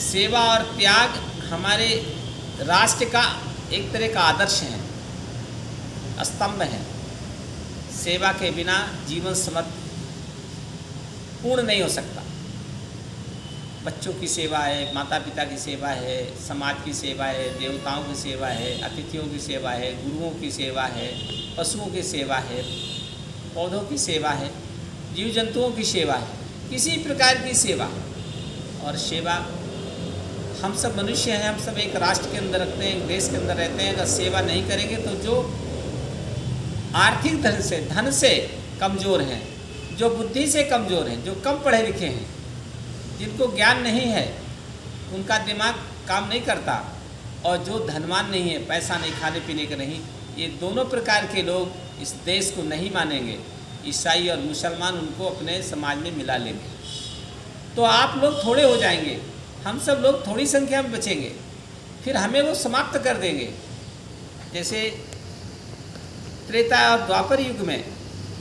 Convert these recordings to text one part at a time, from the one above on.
सेवा और त्याग हमारे राष्ट्र का एक तरह का आदर्श है, स्तंभ है। सेवा के बिना जीवन पूर्ण नहीं हो सकता। बच्चों की सेवा है, माता पिता की सेवा है, समाज की सेवा है, देवताओं की सेवा है, अतिथियों की सेवा है, गुरुओं की सेवा है, पशुओं की सेवा है, पौधों की सेवा है, जीव जंतुओं की सेवा है, किसी प्रकार की सेवा। और सेवा हम सब मनुष्य हैं, हम सब एक राष्ट्र के अंदर रखते हैं, एक देश के अंदर रहते हैं। अगर सेवा नहीं करेंगे तो जो आर्थिक धन से कमज़ोर हैं, जो बुद्धि से कमज़ोर हैं, जो कम पढ़े लिखे हैं, जिनको ज्ञान नहीं है, उनका दिमाग काम नहीं करता, और जो धनवान नहीं है, पैसा नहीं, खाने पीने का नहीं, ये दोनों प्रकार के लोग इस देश को नहीं मानेंगे। ईसाई और मुसलमान उनको अपने समाज में मिला लेंगे, तो आप लोग थोड़े हो जाएंगे, हम सब लोग थोड़ी संख्या में बचेंगे, फिर हमें वो समाप्त कर देंगे। जैसे त्रेता और द्वापर युग में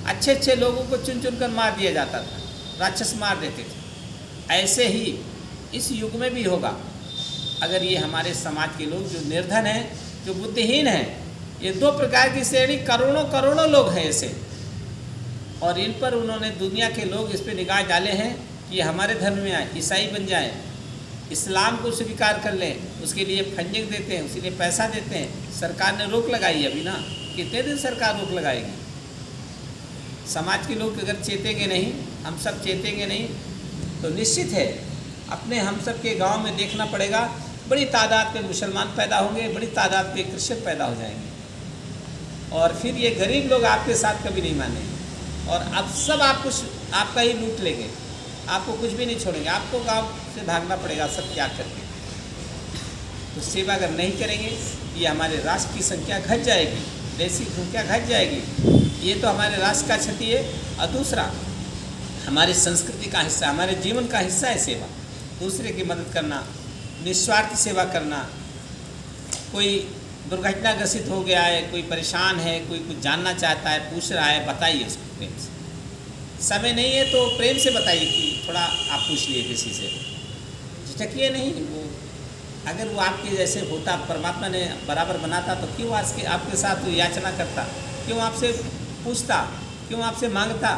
अच्छे अच्छे लोगों को चुन चुन कर मार दिया जाता था, राक्षस मार देते थे। ऐसे ही इस युग में भी होगा। अगर ये हमारे समाज के लोग जो निर्धन हैं, जो बुद्धिहीन हैं, ये दो प्रकार की श्रेणी, करोड़ों करोड़ों लोग हैं ऐसे, और इन पर उन्होंने दुनिया के लोग इस पर निगाह डाले हैं कि ये हमारे धर्म में आए, ईसाई बन जाएं, इस्लाम को स्वीकार कर लें, उसके लिए फंडिंग देते हैं, उसके लिए पैसा देते हैं। सरकार ने रोक लगाई अभी ना, कितने दिन सरकार रोक लगाएगी? समाज के लोग अगर चेतेंगे नहीं, हम सब चेतेंगे नहीं, तो निश्चित है अपने हम सब के गांव में देखना पड़ेगा, बड़ी तादाद में मुसलमान पैदा होंगे, बड़ी तादाद में क्रिश्चियन पैदा हो जाएंगे, और फिर ये गरीब लोग आपके साथ कभी नहीं मानेंगे, और अब सब आपका ही लूट लेंगे, आपको कुछ भी नहीं छोड़ेंगे, आपको गांव से भागना पड़ेगा सब त्याग करके। तो सेवा अगर नहीं करेंगे, ये हमारे राष्ट्र की संख्या घट जाएगी, देश की संख्या घट जाएगी। ये तो हमारे राष्ट्र का क्षति है। और दूसरा, हमारी संस्कृति का हिस्सा, हमारे जीवन का हिस्सा है सेवा। दूसरे की मदद करना, निस्वार्थ सेवा करना। कोई दुर्घटनाग्रसित हो गया है, कोई परेशान है, कोई कुछ जानना चाहता है, पूछ रहा है, बताइए उसको प्रेम से। समय नहीं है तो प्रेम से बताइए कि थोड़ा आप पूछ लिए किसी से, झिझकिए नहीं। वो अगर वो आपके जैसे होता, परमात्मा ने बराबर बनाता, तो क्यों आपके साथ याचना करता, क्यों आपसे पूछता, क्यों आपसे मांगता?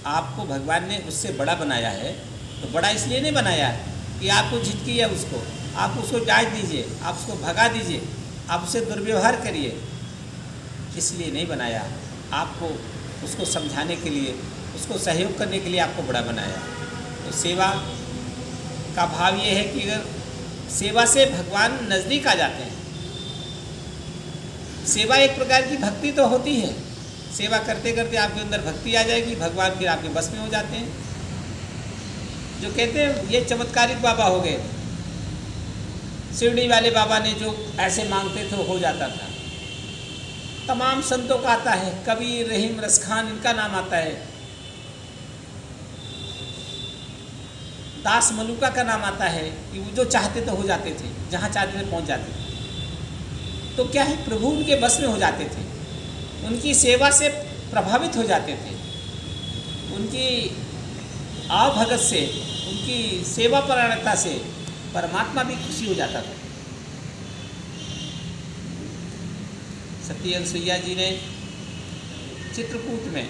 आपको भगवान ने उससे बड़ा बनाया है, तो बड़ा इसलिए नहीं बनाया कि आपको झिटकिए उसको, आप उसको जांच दीजिए, आप उसको भगा दीजिए, आप उससे दुर्व्यवहार करिए, इसलिए नहीं बनाया। आपको उसको समझाने के लिए, उसको सहयोग करने के लिए आपको बड़ा बनाया। तो सेवा का भाव ये है कि अगर सेवा से भगवान नज़दीक आ जाते हैं। सेवा एक प्रकार की भक्ति तो होती है, सेवा करते करते आपके अंदर भक्ति आ जाएगी, भगवान फिर आपके बस में हो जाते हैं। जो कहते हैं ये चमत्कारिक बाबा हो गए, शिरडी वाले बाबा ने जो ऐसे मांगते थे वो हो जाता था। तमाम संतों का आता है, कबीर, रहीम, रसखान, इनका नाम आता है, दास मलुका का नाम आता है कि वो जो चाहते थे हो जाते थे, जहाँ चाहते थे पहुँच जाते थे। तो क्या है, प्रभु उनके बस में हो जाते थे, उनकी सेवा से प्रभावित हो जाते थे, उनकी आवभगत से, उनकी सेवा परायणता से परमात्मा भी खुशी हो जाता था। सती अनुसुईया जी ने चित्रकूट में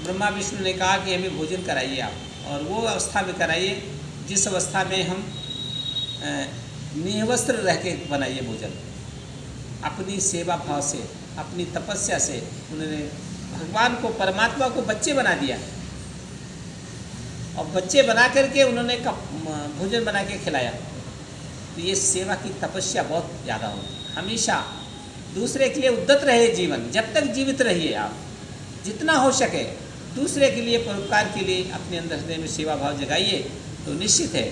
ब्रह्मा विष्णु ने कहा कि हमें भोजन कराइए आप, और वो अवस्था में कराइए जिस अवस्था में हम निवस्त्र रह के बनाइए भोजन। अपनी सेवा भाव से, अपनी तपस्या से उन्होंने भगवान को, परमात्मा को बच्चे बना दिया, और बच्चे बना करके उन्होंने भोजन बना के खिलाया। तो ये सेवा की तपस्या बहुत ज़्यादा होती है। हमेशा दूसरे के लिए उद्यत रहे जीवन, जब तक जीवित रहिए आप, जितना हो सके दूसरे के लिए, परोपकार के लिए अपने अंदर हृदय में सेवा भाव जगाइए, तो निश्चित है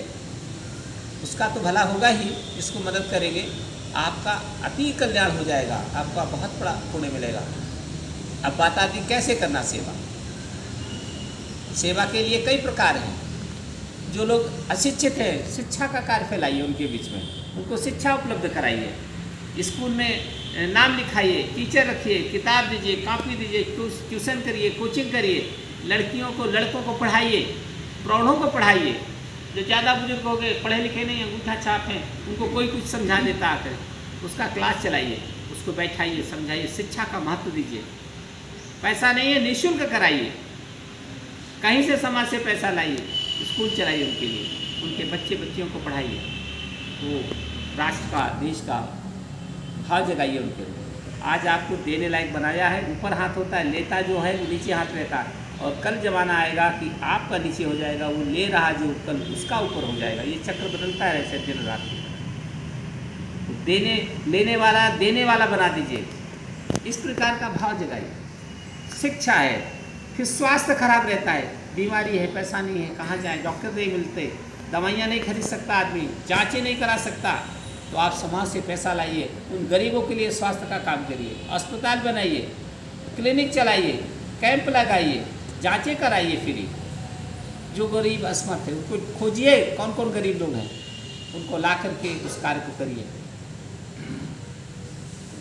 उसका तो भला होगा ही, जिसको मदद करेंगे आपका अति कल्याण हो जाएगा, आपका बहुत बड़ा पुण्य मिलेगा। अब बात आती कैसे करना सेवा। सेवा के लिए कई प्रकार हैं। जो लोग अशिक्षित हैं, शिक्षा का कार्य फैलाइए उनके बीच में, उनको शिक्षा उपलब्ध कराइए, स्कूल में नाम लिखाइए, टीचर रखिए, किताब दीजिए, कॉपी दीजिए, ट्यूशन करिए, कोचिंग करिए, लड़कियों को लड़कों को पढ़ाइए, प्रौढ़ों को पढ़ाइए। जो ज़्यादा बुजुर्ग हो गए, पढ़े लिखे नहीं, अंगूठा छाप हैं, उनको कोई कुछ समझा देता आकर, उसका क्लास चलाइए, उसको बैठाइए, समझाइए, शिक्षा का महत्व दीजिए। पैसा नहीं है, निःशुल्क कराइए, कहीं से समाज से पैसा लाइए, स्कूल चलाइए उनके लिए, उनके बच्चे बच्चियों को पढ़ाइए, वो राष्ट्र का, देश का भाव जगाइए उनके। आज आपको देने लायक बनाया है, ऊपर हाथ होता है, लेता जो है वो नीचे हाथ रहता है, और कल जमाना आएगा कि आपका नीचे हो जाएगा, वो ले रहा जो कल उसका ऊपर हो जाएगा। ये चक्र बदलता है ऐसे दिन रात। लेने वाला बना दीजिए, इस प्रकार का भाव जगाइए। शिक्षा है, फिर स्वास्थ्य खराब रहता है, बीमारी है, पैसा नहीं है, कहाँ जाए, डॉक्टर नहीं मिलते, दवाइयाँ नहीं खरीद सकता आदमी, जाँचें नहीं करा सकता, तो आप समाज से पैसा लाइए, उन गरीबों के लिए स्वास्थ्य का काम करिए, अस्पताल बनाइए, क्लिनिक चलाइए, कैंप लगाइए, जांचें कराइए फ्री। जो गरीब असमर्थ है उनको खोजिए, कौन कौन गरीब लोग हैं, उनको ला करके उस कार्य को करिए।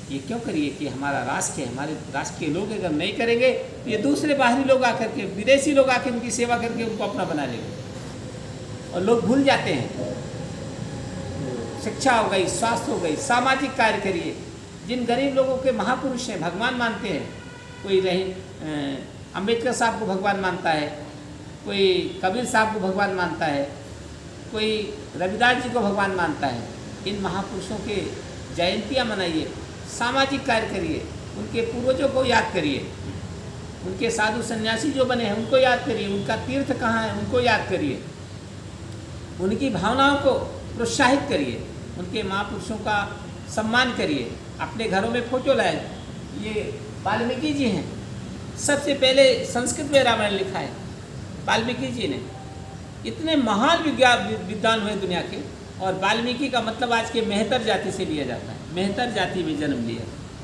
ये क्यों करिए कि हमारा राष्ट्र है, हमारे राष्ट्र के लोग अगर नहीं करेंगे तो ये दूसरे बाहरी लोग आकर के, विदेशी लोग आकर उनकी सेवा करके उनको अपना बना लेंगे, और लोग भूल जाते हैं। शिक्षा हो गई, स्वास्थ्य हो गई, सामाजिक कार्य करिए। जिन गरीब लोगों के महापुरुष हैं, भगवान मानते हैं, कोई अम्बेडकर साहब को भगवान मानता है, कोई कबीर साहब को भगवान मानता है, कोई रविदास जी को भगवान मानता है। इन महापुरुषों के जयंतियाँ मनाइए, सामाजिक कार्य करिए, उनके पूर्वजों को याद करिए, उनके साधु सन्यासी जो बने हैं उनको याद करिए, उनका तीर्थ कहाँ है उनको याद करिए, उनकी भावनाओं को प्रोत्साहित करिए, उनके महापुरुषों का सम्मान करिए। अपने घरों में फोटो लाए, ये वाल्मीकि जी हैं, सबसे पहले संस्कृत में रामायण लिखा है वाल्मीकि जी ने। इतने महान विद्वान हुए दुनिया के, और वाल्मीकि का मतलब आज के मेहतर जाति से लिया जाता है, मेहतर जाति में जन्म लिया,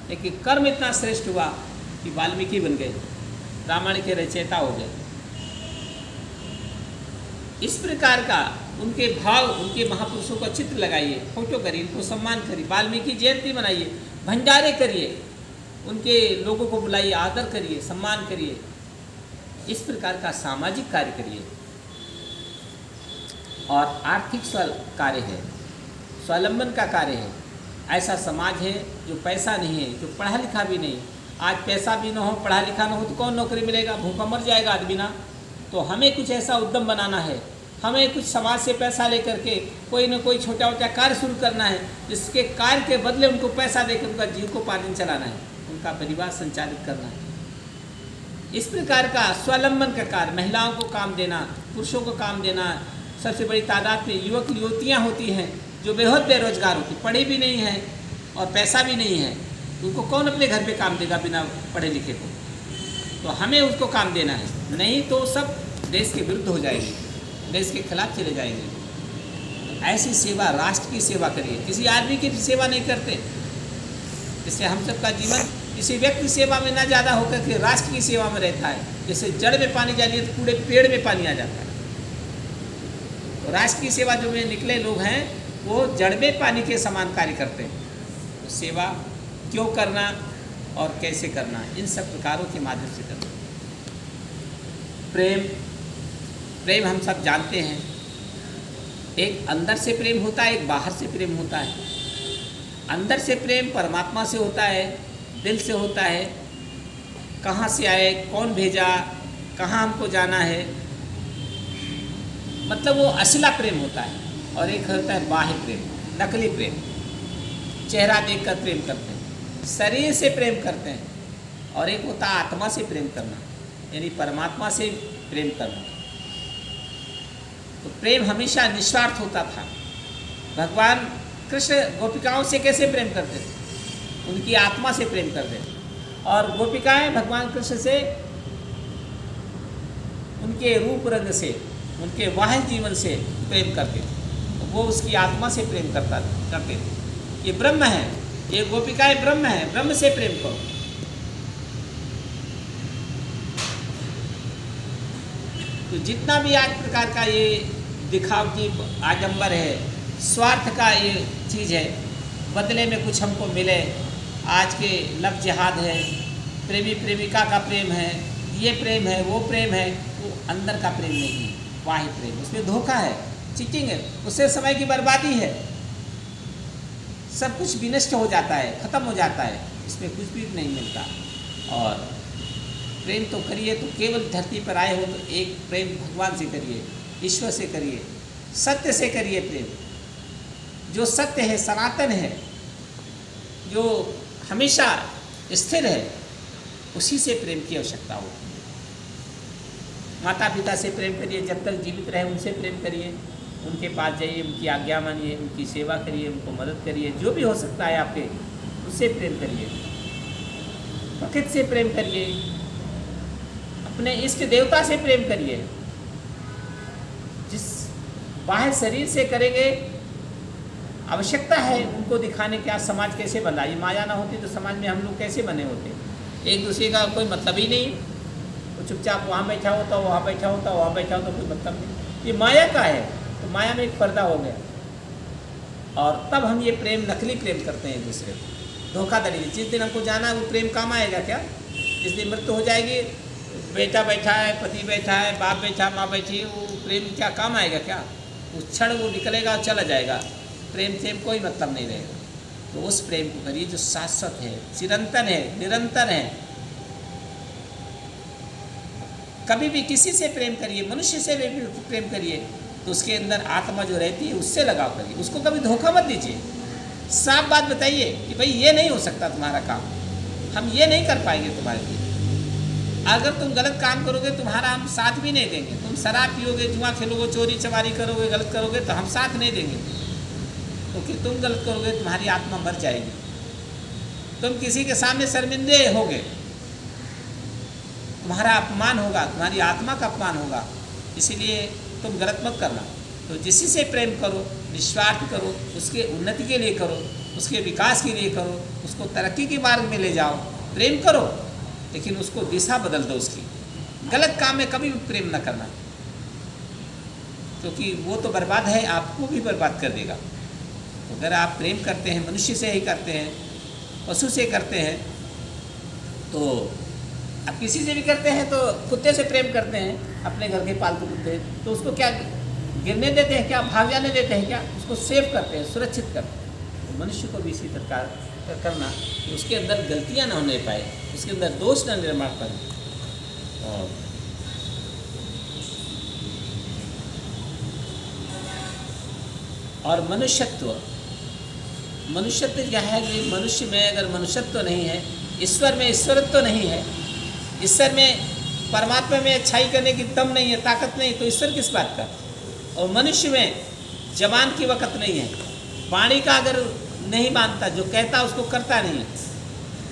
लेकिन कर्म इतना श्रेष्ठ हुआ कि वाल्मीकि बन गए, रामायण के रचयिता हो गए। इस प्रकार का उनके भाव, उनके महापुरुषों का चित्र लगाइए, फोटो करिए, उनको सम्मान करिए, वाल्मीकि जयंती मनाइए, भंडारे करिए, उनके लोगों को बुलाइए, आदर करिए, सम्मान करिए। इस प्रकार का सामाजिक कार्य करिए। और आर्थिक कार्य है, स्वावलंबन का कार्य है। ऐसा समाज है जो पैसा नहीं है, जो पढ़ा लिखा भी नहीं। आज पैसा भी ना हो, पढ़ा लिखा ना हो तो कौन नौकरी मिलेगा, भूखा मर जाएगा आदमी ना। तो हमें कुछ ऐसा उद्यम बनाना है, हमें कुछ समाज से पैसा लेकर के कोई न कोई छोटा मोटा कार्य शुरू करना है, जिसके कार्य के बदले उनको पैसा देकर उनका जीविकोपार्जन चलाना है, उनका परिवार संचालित करना है। इस प्रकार का स्वावलंबन का कार्य, महिलाओं को काम देना, पुरुषों को काम देना। सबसे बड़ी तादाद में युवक युवतियाँ होती हैं जो बेहद बेरोजगार होती, पढ़ी भी नहीं है और पैसा भी नहीं है, तो उनको कौन अपने घर पे काम देगा बिना पढ़े लिखे को। तो हमें उसको काम देना है, नहीं तो सब देश के विरुद्ध हो जाएंगे, देश के खिलाफ चले जाएंगे। ऐसी सेवा, राष्ट्र की सेवा करिए, किसी आदमी की सेवा नहीं करते। इससे हम सबका जीवन किसी व्यक्ति सेवा में ना ज़्यादा होकर के राष्ट्र की सेवा में रहता है। जैसे जड़ में पानी जाती है तो पूरे पेड़ में पानी आ जाता है। तो राष्ट्र की सेवा जो में निकले लोग हैं वो जड़ में पानी के समान कार्य करते हैं। तो सेवा क्यों करना और कैसे करना, इन सब प्रकारों के माध्यम से करना। प्रेम हम सब जानते हैं, एक अंदर से प्रेम होता है, एक बाहर से प्रेम होता है। अंदर से प्रेम परमात्मा से होता है, दिल से होता है, कहाँ से आए, कौन भेजा, कहाँ हमको जाना है, मतलब वो असला प्रेम होता है। और एक होता है बाह्य प्रेम, नकली प्रेम, चेहरा देखकर प्रेम करते हैं, शरीर से प्रेम करते हैं। और एक होता है आत्मा से प्रेम करना, यानी परमात्मा से प्रेम करना। तो प्रेम हमेशा निस्वार्थ होता था। भगवान कृष्ण गोपिकाओं से कैसे प्रेम करते थे, उनकी आत्मा से प्रेम करते थे। और गोपिकाएं भगवान कृष्ण से उनके रूप रंग से, उनके वाह्य जीवन से प्रेम करते थे। तो वो उसकी आत्मा से प्रेम करते थे। ये ब्रह्म है, ये गोपिकाएं ब्रह्म है, ब्रह्म से प्रेम करो। तो जितना भी आज प्रकार का ये दिखावटी आडंबर है, स्वार्थ का ये चीज़ है, बदले में कुछ हमको मिले, आज के लव जिहाद है, प्रेमी प्रेमिका का प्रेम है, ये प्रेम है, वो प्रेम है, वो अंदर का प्रेम नहीं है। बाह्य प्रेम, उसमें धोखा है, चीटिंग है, उससे समय की बर्बादी है, सब कुछ विनष्ट हो जाता है, खत्म हो जाता है, इसमें कुछ भी नहीं मिलता। और प्रेम तो करिए तो केवल धरती पर आए हो तो एक प्रेम भगवान से करिए, ईश्वर से करिए, सत्य से करिए प्रेम। जो सत्य है, सनातन है, जो हमेशा स्थिर है, उसी से प्रेम की आवश्यकता होती है। माता पिता से प्रेम करिए, जब तक जीवित रहे उनसे प्रेम करिए, उनके पास जाइए, उनकी आज्ञा मानिए, उनकी सेवा करिए, उनको मदद करिए, जो भी हो सकता है आपके, उससे प्रेम करिए। प्रकृति से प्रेम करिए, अपने इष्ट देवता से प्रेम करिए। जिस बाह्य शरीर से करेंगे, आवश्यकता है उनको दिखाने के आज समाज कैसे बना। ये माया ना होती तो समाज में हम लोग कैसे बने होते। एक दूसरे का कोई मतलब ही नहीं, वो चुपचाप वहाँ बैठा होता, वहाँ बैठा होता, वहाँ बैठा होता, कोई मतलब नहीं। ये माया का है, तो माया में एक पर्दा हो गया। और तब हम ये प्रेम, नकली प्रेम करते हैं एक दूसरे को, धोखाधड़ी। जिस दिन हमको जाना है वो प्रेम काम आएगा क्या? जिस दिन मृत्यु हो जाएगी, बेटा बैठा है, पति बैठा है, बाप बैठा, माँ बैठी है, वो प्रेम क्या काम आएगा क्या? उस क्षण वो निकलेगा और चला जाएगा, प्रेम से कोई मतलब नहीं रहेगा। तो उस प्रेम को करिए जो शाश्वत है, चिरंतन है, निरंतर है। कभी भी किसी से प्रेम करिए, मनुष्य से भी प्रेम करिए, तो उसके अंदर आत्मा जो रहती है उससे लगाव करिए, उसको कभी धोखा मत दीजिए। साफ बात बताइए कि भाई ये नहीं हो सकता तुम्हारा काम, हम ये नहीं कर पाएंगे तुम्हारे लिए। अगर तुम गलत काम करोगे तुम्हारा हम साथ भी नहीं देंगे। तुम शराब पियोगे, जुआ खेलोगे, चोरी चमारी करोगे, गलत करोगे तो हम साथ नहीं देंगे, क्योंकि तुम गलत करोगे तुम्हारी आत्मा मर जाएगी। तुम किसी के सामने शर्मिंदे होगे, तुम्हारा अपमान होगा, तुम्हारी आत्मा का अपमान होगा। इसीलिए तुम गलत मत करना। तो जिसी से प्रेम करो, निस्वार्थ करो, उसके उन्नति के लिए करो, उसके विकास के लिए करो, उसको तरक्की के मार्ग में ले जाओ। प्रेम करो, लेकिन उसको दिशा बदल दो उसकी। गलत काम में कभी भी प्रेम न करना, क्योंकि वो तो बर्बाद है, आपको भी बर्बाद कर देगा। तो अगर आप प्रेम करते हैं, मनुष्य से ही करते हैं, पशु से करते हैं, तो आप किसी से भी करते हैं, तो कुत्ते से प्रेम करते हैं, अपने घर के पालतू कुत्ते, तो उसको क्या गिरने देते हैं क्या? भाग जाने देते हैं क्या? उसको सेव करते हैं, सुरक्षित करते हैं। तो मनुष्य को भी इसी प्रकार करना कि उसके अंदर गलतियां ना होने पाए, उसके अंदर दोष न निर्माण करें। और मनुष्यत्व क्या है कि मनुष्य में अगर मनुष्यत्व नहीं है, ईश्वर में ईश्वरत्व नहीं है, ईश्वर में, परमात्मा में अच्छाई करने की दम नहीं है, ताकत नहीं, तो ईश्वर किस बात का? और मनुष्य में जबान की वक़्त नहीं है, वाणी का अगर नहीं मानता, जो कहता उसको करता नहीं है,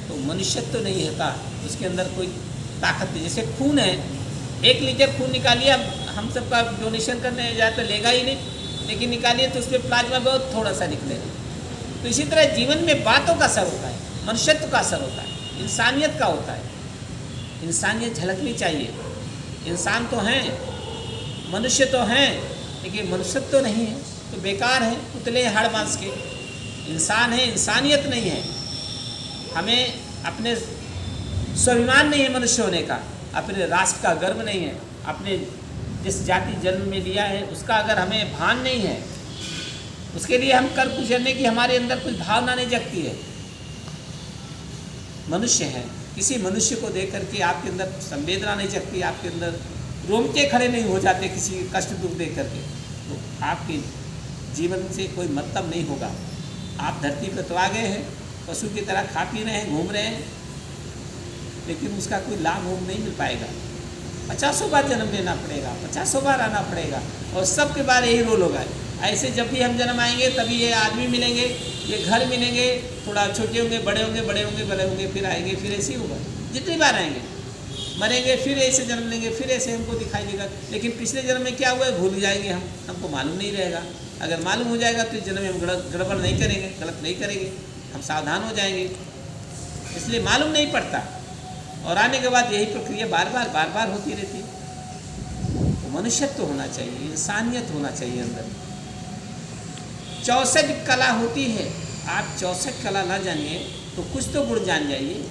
तो मनुष्यत्व तो नहीं होता, उसके अंदर कोई ताकत नहीं। जैसे खून है, 1 लीटर खून निकालिए, हम सबका डोनेशन करने जाए तो लेगा ही नहीं, लेकिन निकालिए तो उसमें प्लाज्मा बहुत थोड़ा सा निकलेगा। तो इसी तरह जीवन में बातों का असर होता है, मनुष्यत्व का असर होता है, इंसानियत का होता है। इंसानियत झलकनी चाहिए। इंसान तो हैं, मनुष्य तो हैं, लेकिन मनुष्यत्व तो नहीं है, तो बेकार है, पुतले हाड़ मांस के। इंसान है, इंसानियत नहीं है। हमें अपने स्वाभिमान नहीं है मनुष्य होने का, अपने राष्ट्र का गर्व नहीं है, अपने जिस जाति जन्म में लिया है उसका अगर हमें भान नहीं है, उसके लिए हम कर गुजरने की हमारे अंदर कुछ भावना नहीं जगती है। मनुष्य है, किसी मनुष्य को देख करके आपके अंदर संवेदना नहीं जगती, आपके अंदर रोंगटे खड़े नहीं हो जाते किसी कष्ट दुख देख करके, तो आपके जीवन से कोई मतलब नहीं होगा। आप धरती पर तो आ गए हैं, पशु की तरह खा पी रहे हैं, घूम रहे हैं, लेकिन उसका कोई लाभ नहीं मिल पाएगा। 50 बार जन्म लेना पड़ेगा, 50 बार आना पड़ेगा, और सबके बार यही रोल होगा। ऐसे जब भी हम जन्म आएंगे तभी ये आदमी मिलेंगे, ये घर मिलेंगे, थोड़ा छोटे होंगे, बड़े होंगे, बड़े होंगे, बड़े होंगे, फिर आएंगे, फिर ऐसे ही होगा। जितनी बार आएंगे, मरेंगे, फिर ऐसे जन्म लेंगे, फिर ऐसे हमको दिखाई देगा। लेकिन पिछले जन्म में क्या हुआ है भूल जाएंगे, हमको मालूम नहीं रहेगा। अगर मालूम हो जाएगा तो इस जन्म में हम गड़बड़ नहीं करेंगे, गलत नहीं करेंगे, हम सावधान हो जाएंगे। इसलिए मालूम नहीं पड़ता, और आने के बाद यही प्रक्रिया बार बार होती रहती है। तो मनुष्यत्व होना चाहिए, इंसानियत होना चाहिए अंदर। 64 कला होती है, आप 64 कला ना जानिए तो कुछ तो गुण जान जाइए।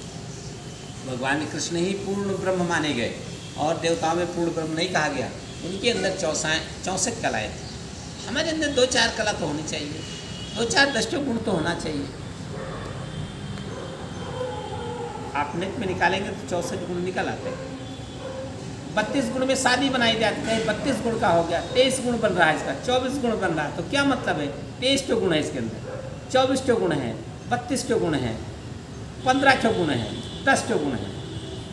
भगवान कृष्ण ही पूर्ण ब्रह्म माने गए, और देवताओं में पूर्ण ब्रह्म नहीं कहा गया। उनके अंदर 64 कलाएँ थी। हमारे अंदर 2-4 कला तो होनी चाहिए, 2-4 दृष्टि गुण तो होना चाहिए। आप नेट में निकालेंगे तो 64 गुण निकल आते हैं। 32 गुण में शादी बनाई जाती है, 32 गुण का हो गया, 23 गुण बन रहा है इसका, 24 गुण बन रहा है। तो क्या मतलब है? 23 गुण है इसके अंदर, 24 गुण है, 32 गुण है, 15 गुण है, 10 गुण है।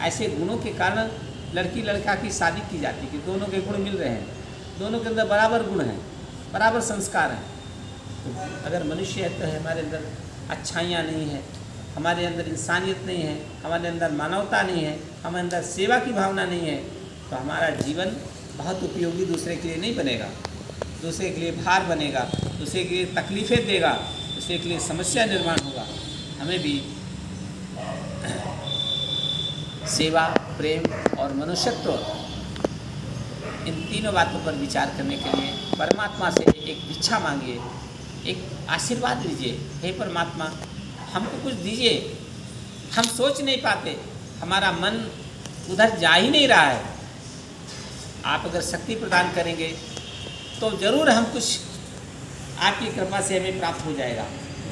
ऐसे गुणों के कारण लड़की लड़का की शादी की जाती है कि दोनों के गुण मिल रहे हैं, दोनों के अंदर बराबर गुण हैं, बराबर संस्कार हैं। तो अगर मनुष्य है तो हमारे अंदर अच्छाइयाँ नहीं है, हमारे अंदर इंसानियत नहीं है, हमारे अंदर मानवता नहीं है, हमारे अंदर सेवा की भावना नहीं है, तो हमारा जीवन बहुत उपयोगी दूसरे के लिए नहीं बनेगा, दूसरे के लिए भार बनेगा, दूसरे के लिए तकलीफ़ें देगा, दूसरे के लिए समस्या निर्माण होगा। हमें भी सेवा, प्रेम और मनुष्यत्व, इन तीनों बातों पर विचार करने के लिए परमात्मा से एक भिक्षा मांगिए, एक आशीर्वाद लीजिए। हे परमात्मा, हमको कुछ दीजिए, हम सोच नहीं पाते, हमारा मन उधर जा ही नहीं रहा है। आप अगर शक्ति प्रदान करेंगे तो ज़रूर हम कुछ आपकी कृपा से हमें प्राप्त हो जाएगा।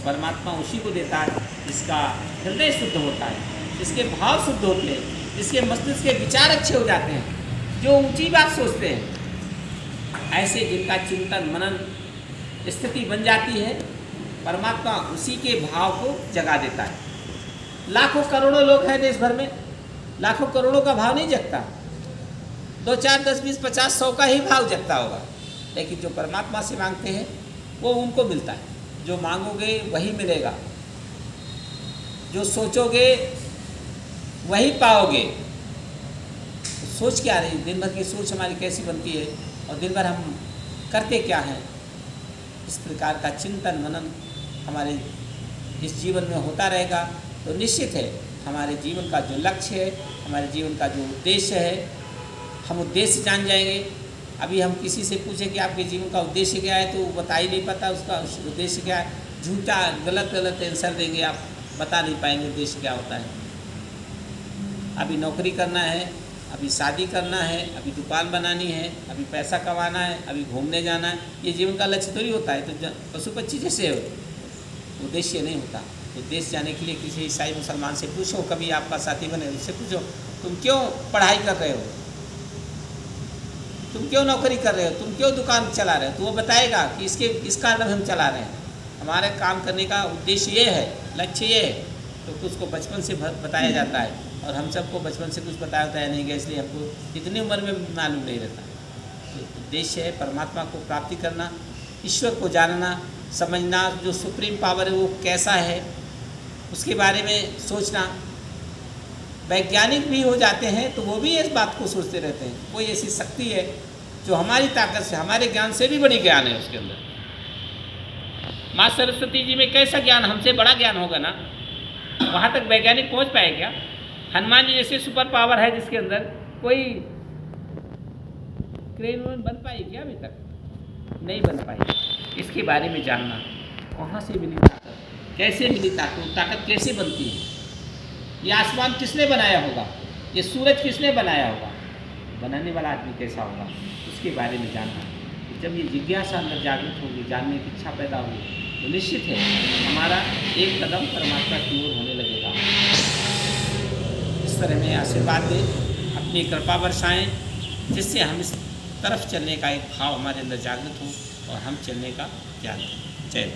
परमात्मा उसी को देता है जिसका हृदय शुद्ध होता है, जिसके भाव शुद्ध होते हैं, जिसके मस्तिष्क के विचार अच्छे हो जाते हैं, जो ऊंची बात सोचते हैं, ऐसे जिनका चिंतन मनन स्थिति बन जाती है, परमात्मा उसी के भाव को जगा देता है। लाखों करोड़ों लोग हैं देश भर में, लाखों करोड़ों का भाव नहीं जगता, 2, 4, 10, 20, 50, 100 का ही भाव जगता होगा। लेकिन जो परमात्मा से मांगते हैं वो उनको मिलता है। जो मांगोगे वही मिलेगा, जो सोचोगे वही पाओगे। तो सोच क्या रही, दिन भर की सोच हमारी कैसी बनती है और दिन भर हम करते क्या हैं, इस प्रकार का चिंतन मनन हमारे इस जीवन में होता रहेगा तो निश्चित है हमारे जीवन का जो लक्ष्य है, हमारे जीवन का जो उद्देश्य है, हम उद्देश्य जान जाएंगे। अभी हम किसी से पूछें कि आपके जीवन का उद्देश्य क्या है, तो वो बता ही नहीं पाता उसका उद्देश्य क्या है। झूठा गलत आंसर देंगे, आप बता नहीं पाएंगे उद्देश्य क्या होता है। अभी नौकरी करना है, अभी शादी करना है, अभी दुकान बनानी है, अभी पैसा कमाना है, अभी घूमने जाना है, ये जीवन का लक्ष्य थोड़ी होता है। तो पशु पक्षी जैसे हो, उद्देश्य नहीं होता। उद्देश्य जाने के लिए किसी ईसाई मुसलमान से पूछो, कभी आपका साथी बने उससे पूछो, तुम क्यों पढ़ाई कर रहे हो, तुम क्यों नौकरी कर रहे हो, तुम क्यों दुकान चला रहे हो, तो वो बताएगा कि इस कारण हम चला रहे हैं, हमारे काम करने का उद्देश्य ये है, लक्ष्य ये है। तो उसको बचपन से बताया जाता है, और हम सबको बचपन से कुछ बताया होता है नहीं गया, इसलिए हमको इतनी उम्र में मालूम नहीं रहता। तो उद्देश्य है परमात्मा को प्राप्ति करना, ईश्वर को जानना, समझना, जो सुप्रीम पावर है वो कैसा है उसके बारे में सोचना। वैज्ञानिक भी हो जाते हैं तो वो भी इस बात को सोचते रहते हैं, कोई ऐसी शक्ति है जो हमारी ताकत से, हमारे ज्ञान से भी बड़ी ज्ञान है उसके अंदर। माँ सरस्वती जी में कैसा ज्ञान, हमसे बड़ा ज्ञान होगा ना, वहाँ तक वैज्ञानिक पहुँच पाए क्या? हनुमान जी जैसे सुपर पावर है जिसके अंदर, कोई क्रेन बन पाई क्या? अभी तक नहीं बन पाई। इसके बारे में जानना, कहाँ से मिली ताकत, कैसे मिली ताकत, ताकत कैसे बनती है, ये आसमान किसने बनाया होगा, ये सूरज किसने बनाया होगा, बनाने वाला आदमी कैसा होगा, उसके बारे में जानना। जब ये जिज्ञासा अंदर जागृत होगी, जानने की इच्छा पैदा होगी, तो निश्चित है हमारा एक कदम परमात्मा की ओर होने लगेगा। इस तरह में आशीर्वाद दें, अपनी कृपा बरसाएं, जिससे हम इस तरफ चलने का एक भाव हमारे अंदर जागृत हो और हम चलने का ज्ञान दें। जय